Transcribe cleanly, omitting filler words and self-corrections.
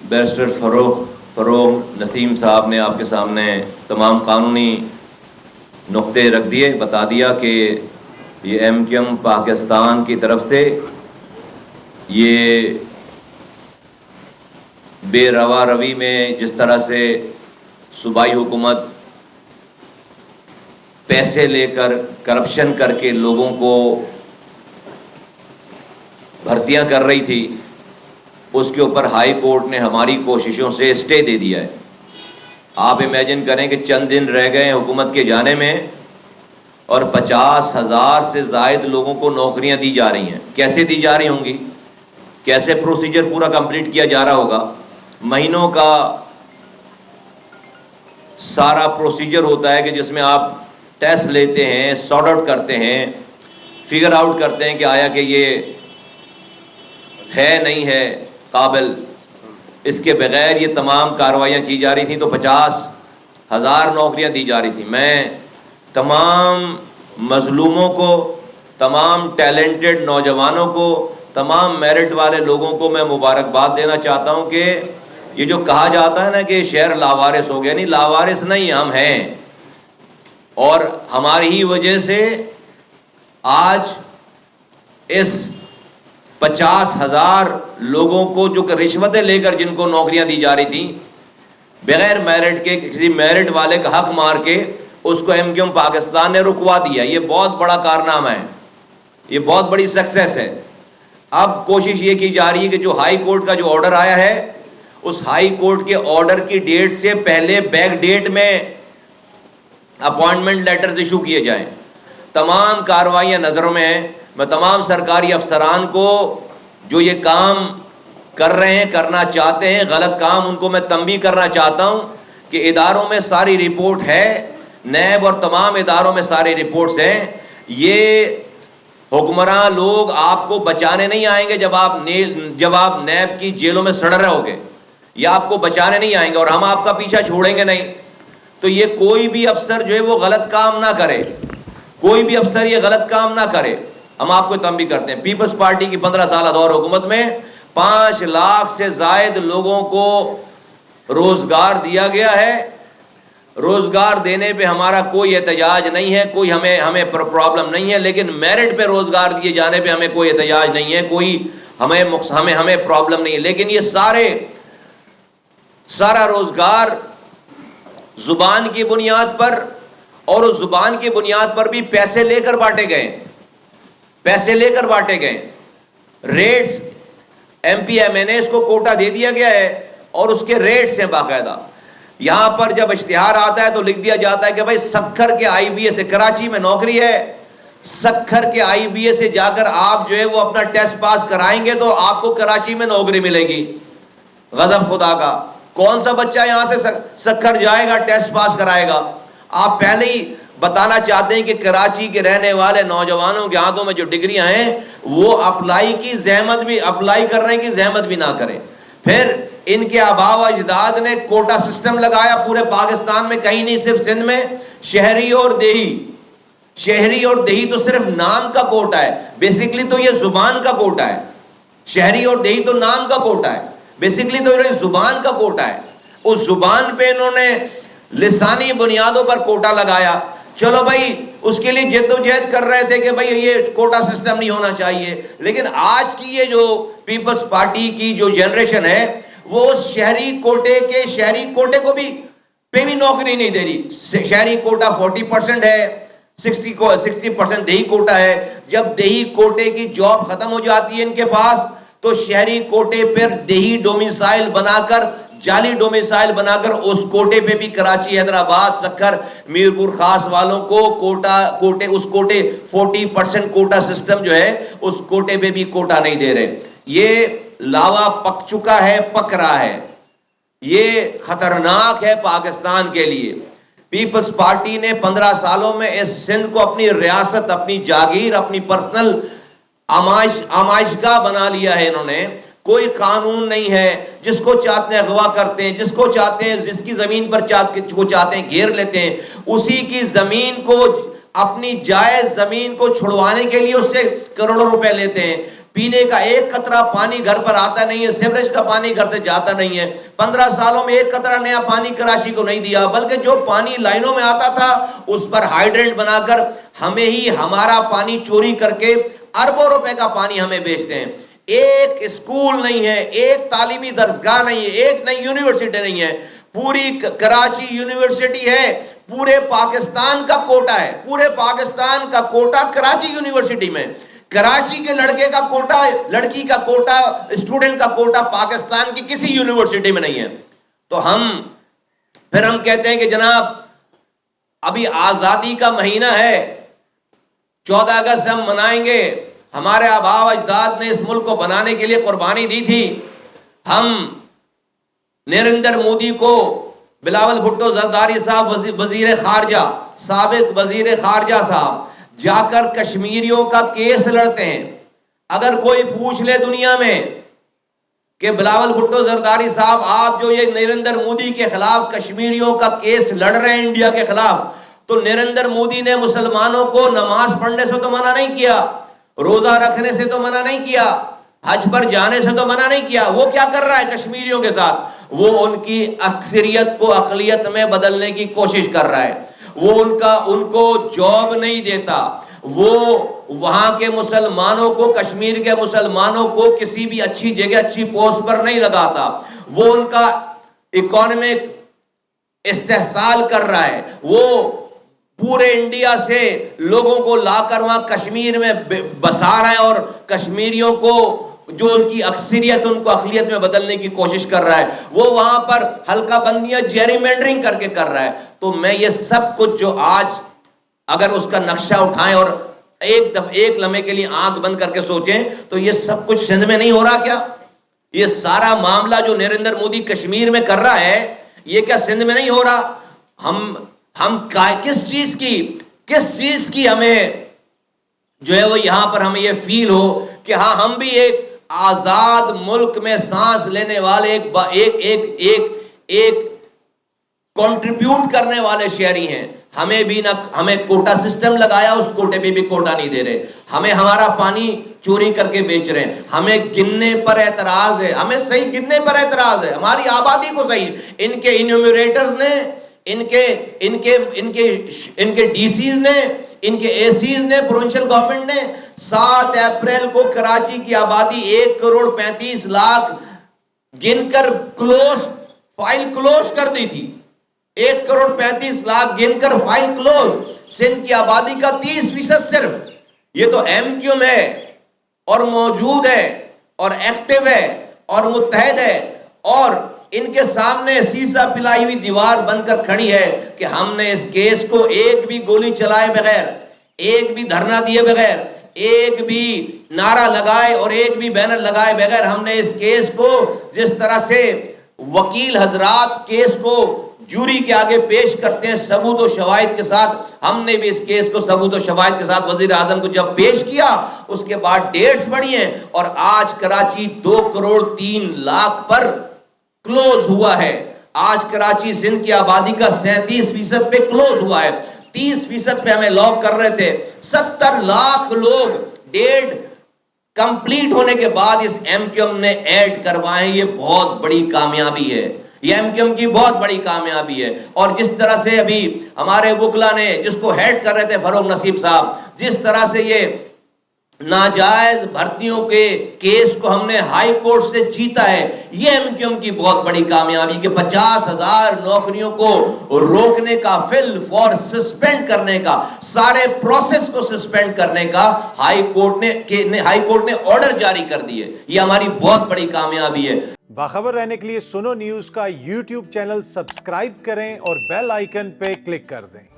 Barrister فروغ نسیم صاحب نے آپ کے سامنے تمام قانونی نقطے رکھ دیے، بتا دیا کہ یہ ایم کیو ایم پاکستان کی طرف سے یہ بے روا روی میں جس طرح سے صوبائی حکومت پیسے لے کر کرپشن کر کے لوگوں کو بھرتیاں کر رہی تھی، اس کے اوپر ہائی کورٹ نے ہماری کوششوں سے اسٹے دے دیا ہے۔ آپ امیجن کریں کہ چند دن رہ گئے حکومت کے جانے میں اور 50,000 سے زائد لوگوں کو نوکریاں دی جا رہی ہیں۔ کیسے دی جا رہی ہوں گی؟ کیسے پروسیجر پورا کمپلیٹ کیا جا رہا ہوگا؟ مہینوں کا سارا پروسیجر ہوتا ہے کہ جس میں آپ ٹیسٹ لیتے ہیں، سارٹ آؤٹ کرتے ہیں، فگر آؤٹ کرتے ہیں کہ آیا کہ یہ ہے نہیں ہے قابل۔ اس کے بغیر یہ تمام کارروائیاں کی جا رہی تھیں تو 50,000 نوکریاں دی جا رہی تھیں۔ میں تمام مظلوموں کو، تمام ٹیلنٹڈ نوجوانوں کو، تمام میرٹ والے لوگوں کو میں مبارکباد دینا چاہتا ہوں کہ یہ جو کہا جاتا ہے نا کہ شہر لاوارث ہو گیا، نہیں، لاوارث نہیں، ہم ہیں، اور ہماری ہی وجہ سے آج اس 50,000 لوگوں کو جو کہ رشوتیں لے کر جن کو نوکریاں دی جا رہی تھیں، بغیر میرٹ کے، کسی میرٹ والے کا حق مار کے اس کو ایم کیو ایم پاکستان نے رکوا دیا۔ یہ بہت بڑا کارنامہ ہے، یہ بہت بڑی سکسیس ہے۔ اب کوشش یہ کی جا رہی ہے کہ جو ہائی کورٹ کا جو آرڈر آیا ہے، اس ہائی کورٹ کے آرڈر کی ڈیٹ سے پہلے بیک ڈیٹ میں اپوائنٹمنٹ لیٹرز ایشو کیے جائیں۔ تمام کارروائیاں نظروں میں ہیں۔ میں تمام سرکاری افسران کو جو یہ کام کر رہے ہیں، کرنا چاہتے ہیں، غلط کام، ان کو میں تنبیہ کرنا چاہتا ہوں کہ اداروں میں ساری رپورٹ ہے، نیب اور تمام اداروں میں ساری رپورٹس ہیں۔ یہ حکمراں لوگ آپ کو بچانے نہیں آئیں گے جب آپ نیب کی جیلوں میں سڑ رہے ہوگے، یا آپ کو بچانے نہیں آئیں گے، اور ہم آپ کا پیچھا چھوڑیں گے نہیں۔ تو یہ کوئی بھی افسر جو ہے وہ غلط کام نہ کرے، کوئی بھی افسر یہ غلط کام نہ کرے۔ ہم آپ کو تنبیہ کرتے ہیں۔ پیپلز پارٹی کی 15 سالہ دور حکومت میں 5 لاکھ سے زائد لوگوں کو روزگار دیا گیا ہے۔ روزگار دینے پہ ہمارا کوئی احتجاج نہیں ہے، کوئی ہمیں پرابلم نہیں ہے، لیکن میرٹ پہ روزگار دیے جانے پہ ہمیں کوئی احتجاج نہیں ہے، کوئی ہمیں پرابلم نہیں ہے۔ لیکن یہ سارا روزگار زبان کی بنیاد پر، اور اس زبان کی بنیاد پر بھی پیسے لے کر بانٹے گئے۔ ریٹس M P M N S کو کوٹا دے دیا گیا ہے، اور اس کے ریٹس ہیں باقاعدہ۔ یہاں پر جب اشتہار آتا ہے تو لکھ دیا جاتا ہے کہ بھائی سکھر کے آئی بی اے سے، کراچی میں نوکری ہے، سکھر کے آئی بی اے سے جا کر آپ جو ہے وہ اپنا ٹیسٹ پاس کرائیں گے تو آپ کو کراچی میں نوکری ملے گی۔ غضب خدا کا، کون سا بچہ یہاں سے سکھر جائے گا، ٹیسٹ پاس کرائے گا؟ آپ پہلے ہی بتانا چاہتے ہیں کہ کراچی کے رہنے والے نوجوانوں کے ہاتھوں میں جو ڈگریاں ہیں وہ اپلائی کرنے کی زحمت بھی نہ کریں۔ پھر ان کے آباء و اجداد نے کوٹا سسٹم لگایا پورے پاکستان میں، کہیں نہیں، صرف سندھ میں، شہری اور دیہی تو صرف نام کا کوٹا ہے، بیسیکلی تو یہ زبان کا کوٹا ہے۔ شہری اور دیہی تو نام کا کوٹا ہے، بیسیکلی تو یہ زبان کا کوٹا ہے۔ اس زبان پہ انہوں نے لسانی بنیادوں پر کوٹا لگایا۔ چلو بھائی، اس کے لیے جد و جہد کر رہے تھے کہ بھائی یہ کوٹا سسٹم نہیں ہونا چاہیے، لیکن آج کی یہ جو پیپلز پارٹی کی جو جنریشن ہے وہ اس شہری کوٹے کو بھی نوکری نہیں دے رہی۔ شہری کوٹا 40% ہے، 60% دیہی کوٹا ہے۔ جب دیہی کوٹے کی جاب ختم ہو جاتی ہے ان کے پاس تو شہری کوٹے پر دیہی ڈومیسائل بنا کر، جعلی ڈومیسائل بنا کر اس کوٹے پہ بھی کراچی، حیدرآباد، سکھر، میرپور خاص والوں کو اس کوٹے 40% کوٹا سسٹم جو ہے اس کوٹے پہ بھی کوٹا نہیں دے رہے۔ یہ لاوا پک چکا ہے، پک رہا ہے، یہ خطرناک ہے پاکستان کے لیے۔ پیپلز پارٹی نے 15 سالوں میں اس سندھ کو اپنی ریاست، اپنی جاگیر، اپنی پرسنل آمائشگاہ بنا لیا ہے۔ انہوں نے کوئی قانون نہیں ہے، جس کو چاہتے ہیں اغوا کرتے ہیں، جس کو چاہتے ہیں، جس کی زمین پر چاہتے ہیں گھیر لیتے ہیں، اسی کی زمین کو، اپنی جائز زمین کو چھڑوانے کے لیے اس سے کروڑوں روپے لیتے ہیں۔ پینے کا ایک قطرہ پانی گھر پر آتا نہیں ہے, سیوریج کا پانی گھر سے جاتا نہیں ہے. 15 سالوں میں ایک قطرہ نیا پانی کراچی کو نہیں دیا, بلکہ جو پانی لائنوں میں آتا تھا اس پر ہائیڈرنٹ بنا کر ہمیں ہی ہمارا پانی چوری کر کے اربوں روپے کا پانی ہمیں بیچتے ہیں. ایک اسکول نہیں ہے, ایک تعلیمی درسگاہ نہیں ہے, ایک نئی یونیورسٹی نہیں ہے. پوری کراچی یونیورسٹی ہے, پورے پاکستان کا کوٹا ہے, پورے پاکستان کا کوٹا کراچی یونیورسٹی میں. کراچی کے لڑکے کا کوٹا, لڑکی کا کوٹا, اسٹوڈنٹ کا کوٹا پاکستان کی کسی یونیورسٹی میں نہیں ہے. تو پھر ہم کہتے ہیں کہ جناب ابھی آزادی کا مہینہ ہے, 14 اگست ہم منائیں گے, ہمارے آباء و اجداد نے اس ملک کو بنانے کے لیے قربانی دی تھی. ہم نریندر مودی کو, بلاول بھٹو زرداری صاحب وزیر خارجہ, سابق وزیر خارجہ صاحب جا کر کشمیریوں کا کیس لڑتے ہیں. اگر کوئی پوچھ لے دنیا میں کہ بلاول بھٹو زرداری صاحب آپ جو یہ نریندر مودی کے خلاف کشمیریوں کا کیس لڑ رہے ہیں انڈیا کے خلاف, تو نریندر مودی نے مسلمانوں کو نماز پڑھنے سے تو منع نہیں کیا, روزہ رکھنے سے تو منع نہیں کیا, حج پر جانے سے تو منع نہیں کیا. وہ کیا کر رہا ہے کشمیریوں کے ساتھ؟ وہ ان کی اکثریت کو اقلیت میں بدلنے کی کوشش کر رہا ہے. وہ ان کو جاب نہیں دیتا, وہ وہاں کے مسلمانوں کو, کشمیر کے مسلمانوں کو کسی بھی اچھی جگہ اچھی پوسٹ پر نہیں لگاتا. وہ ان کا اکانومک استحصال کر رہا ہے. وہ پورے انڈیا سے لوگوں کو لا کر وہاں کشمیر میں بسا رہا ہے, اور کشمیریوں کو جو ان کی اکثریت ان کو اقلیت میں بدلنے کی کوشش کر رہا ہے. وہ وہاں پر حلقہ بندیاں جیری مینڈرنگ کر کے کر رہا ہے. تو میں یہ سب کچھ جو آج اگر اس کا نقشہ اٹھائیں اور ایک لمحے کے لیے آنکھ بند کر کے سوچیں تو یہ سب کچھ سندھ میں نہیں ہو رہا کیا؟ یہ سارا معاملہ جو نریندر مودی کشمیر میں کر رہا ہے یہ کیا سندھ میں نہیں ہو رہا؟ ہم کس چیز کی ہمیں جو ہے وہ یہاں پر ہمیں یہ فیل ہو کہ ہاں ہم بھی ایک آزاد ملک میں سانس لینے والے ایک کنٹریبیوٹ کرنے والے شہری ہیں. ہمیں کوٹا سسٹم لگایا, اس کوٹے پہ بھی کوٹا نہیں دے رہے, ہمیں ہمارا پانی چوری کر کے بیچ رہے ہیں, ہمیں گننے پر اعتراض ہے, ہمیں صحیح گننے پر اعتراض ہے, ہماری آبادی کو صحیح. ان کے انیومریٹرز نے, ان کے ڈی سیز نے, ان کے اے سیز نے, پروونشل گورنمنٹ نے 7 اپریل کو کراچی کی آبادی 1,35,00,000 گن کر فائل کلوز کر دی تھی. 1,35,00,000 گن کر فائل کلوز. سندھ کی آبادی کا 30% صرف. یہ تو ایم کیو ایم ہے اور موجود ہے اور ایکٹیو ہے اور متحد ہے, اور ان کے سامنے سیسا پلائی ہوئی دیوار بن کر کھڑی ہے کہ ہم نے اس کیس کو ایک بھی گولی چلائے بغیر, ایک بھی دھرنا دیے بغیر, ایک بھی نعرہ لگائے اور ایک بھی بینر لگائے بغیر ہم نے اس کیس کو, جس طرح سے وکیل حضرات کیس کو جوری کے آگے پیش کرتے ہیں ثبوت و شواہد کے ساتھ, ہم نے بھی اس کیس کو ثبوت و شواہد کے ساتھ وزیر اعظم کو جب پیش کیا, اس کے بعد ڈیٹس بڑھی ہیں, اور آج کراچی 2,03,00,000 پر کلوز ہوا ہے. آج کراچی سندھ کی آبادی کا 37% پہ کلوز ہوا ہے. 30% پہ ہمیں لاک کر رہے تھے. 70 لاکھ لوگ ڈیٹ کمپلیٹ ہونے کے بعد اس ایم کیو ایم نے ایڈ کروائے. یہ بہت بڑی کامیابی ہے, یہ ایم کیو ایم کی بہت بڑی کامیابی ہے. اور جس طرح سے ابھی ہمارے وکلا نے, جس کو ہیڈ کر رہے تھے فاروق نصیب صاحب, جس طرح سے یہ ناجائز بھرتیوں کے کیس کو ہم نے ہائی کورٹ سے جیتا ہے, یہ ایم کیو ایم کی بہت بڑی کامیابی کہ 50,000 نوکریوں کو روکنے کا, فل فور سسپینڈ کرنے کا, سارے پروسیس کو سسپینڈ کرنے کا ہائی کورٹ نے آرڈر جاری کر دیے. یہ ہماری بہت بڑی کامیابی ہے. باخبر رہنے کے لیے سنو نیوز کا یوٹیوب چینل سبسکرائب کریں اور بیل آئیکن پہ کلک کر دیں.